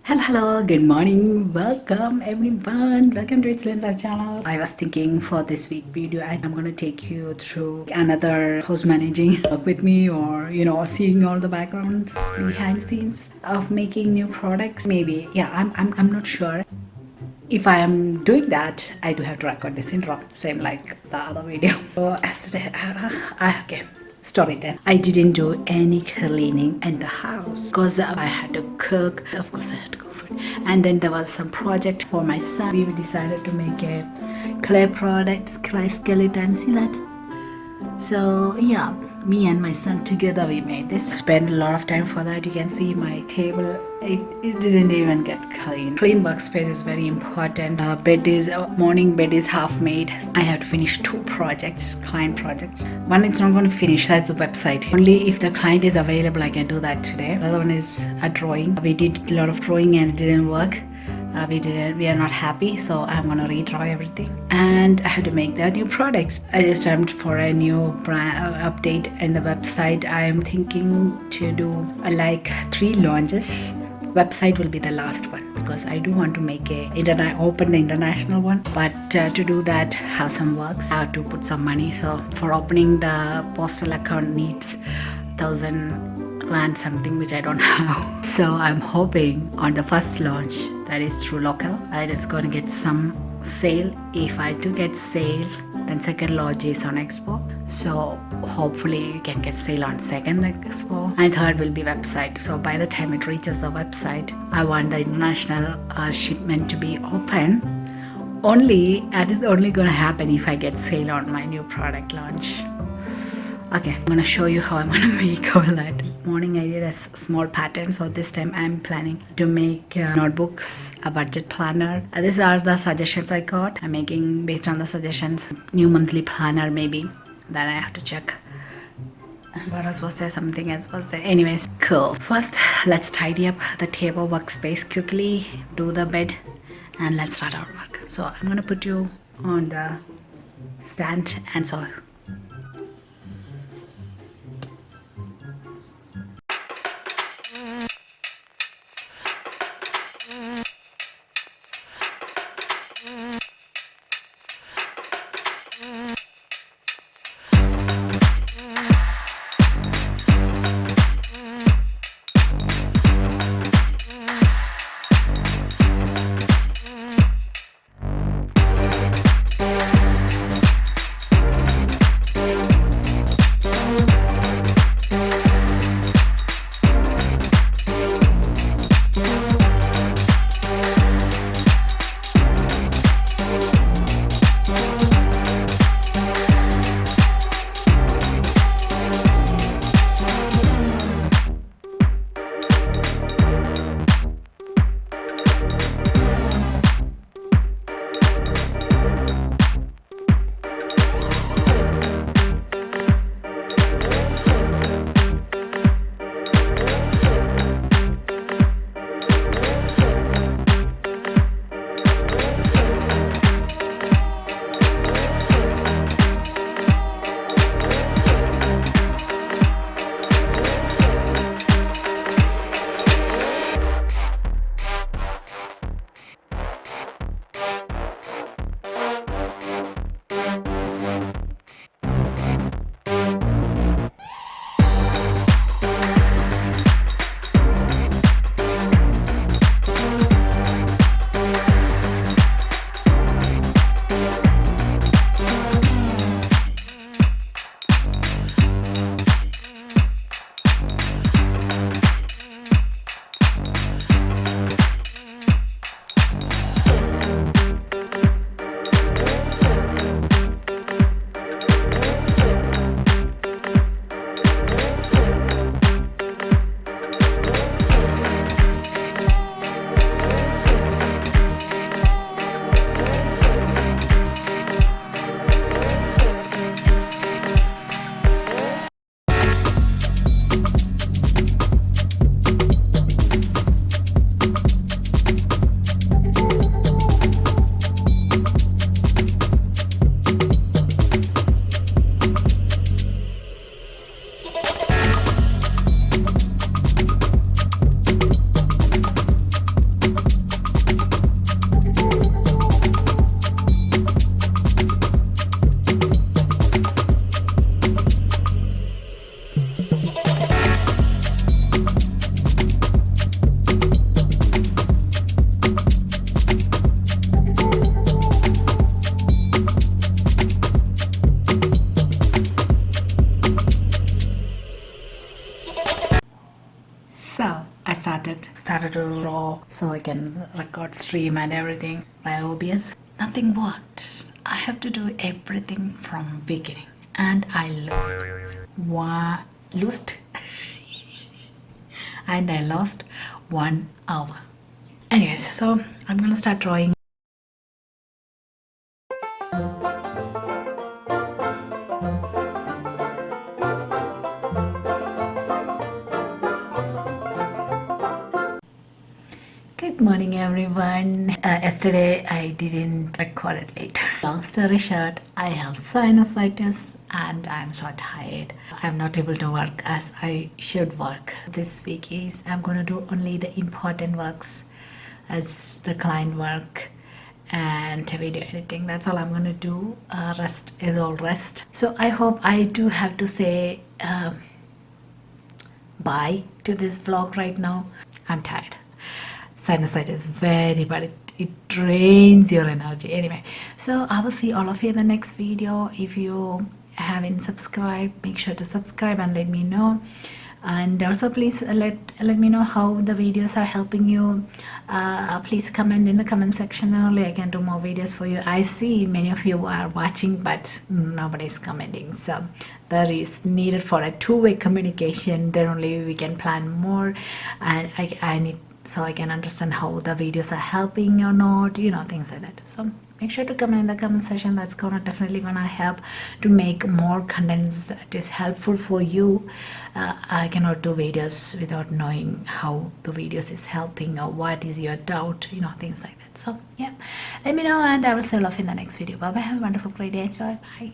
Hello, good morning, welcome everyone, welcome to itslinslife channel. I was thinking for this week video I'm gonna take you through another house managing with me, or seeing all the backgrounds behind the scenes of making new products. Maybe, yeah, I'm not sure. If I am doing that, I do have to record this in raw, same like the other video. So yesterday, okay. Story then. I didn't do any cleaning in the house because I had to cook. Of course, I had to go for it. And then there was some project for my son. We decided to make a clay product, clay skeleton. See that? So yeah, me and my son together we made this. Spent a lot of time for that. You can see my table. It didn't even get clean. Clean workspace is very important. Morning bed is half made. I have to finish 2 projects, client projects. One it's not going to finish, that's the website. Only if the client is available I can do that today. The other one is a drawing. We did a lot of drawing and it didn't work. We are not happy, so I'm gonna redraw everything and I have to make the new products. I just jumped for a new brand update in the website. I'm thinking to do like 3 launches. Website will be the last one because I do want to make open the international one, but to do that have some works. I have to put some money, so for opening the postal account needs 1,000 rand something, which I don't have. So I'm hoping on the first launch, that is through local, that it's going to get some sale. If I do get sale, then second launch is on expo, so hopefully you can get sale on second expo, and third will be website. So by the time it reaches the website, I want the international shipment to be open. That is only going to happen if I get sale on my new product launch. Okay, I'm gonna show you how I'm gonna make all that. Morning I did a small pattern, so this time I'm planning to make notebooks, a budget planner. These are the suggestions I got. I'm making based on the suggestions. New monthly planner maybe, that I have to check. What else was there? Something else was there. Anyways, cool. First, let's tidy up the table workspace quickly, do the bed, and let's start our work. So I'm gonna put you on the stand, and so So I started to draw so I can record, stream and everything by OBS. Nothing worked. I have to do everything from beginning, and I lost and I lost 1 hour. Anyways, so I'm gonna start drawing. Good morning, everyone. Yesterday I didn't record it late. Long story short, I have sinusitis and I'm so tired. I'm not able to work as I should work. This week is I'm gonna do only the important works as the client work and video editing. That's all I'm gonna do. Rest is all rest. So I hope I do have to say bye to this vlog right now. I'm tired. Sinusitis is very bad. It drains your energy. Anyway, so I will see all of you in the next video. If you haven't subscribed, make sure to subscribe and let me know. And also please let me know how the videos are helping you. Please comment in the comment section, and only I can do more videos for you. I see many of you are watching but nobody's commenting, so that is needed for a two-way communication. Then only we can plan more, and I need, so I can understand how the videos are helping or not, things like that. So make sure to comment in the comment section. That's definitely gonna help to make more contents that is helpful for you. I cannot do videos without knowing how the videos is helping or what is your doubt, things like that. So yeah, let me know, and I will see you off in the next video. Bye bye. Have a wonderful, great day. Enjoy. Bye.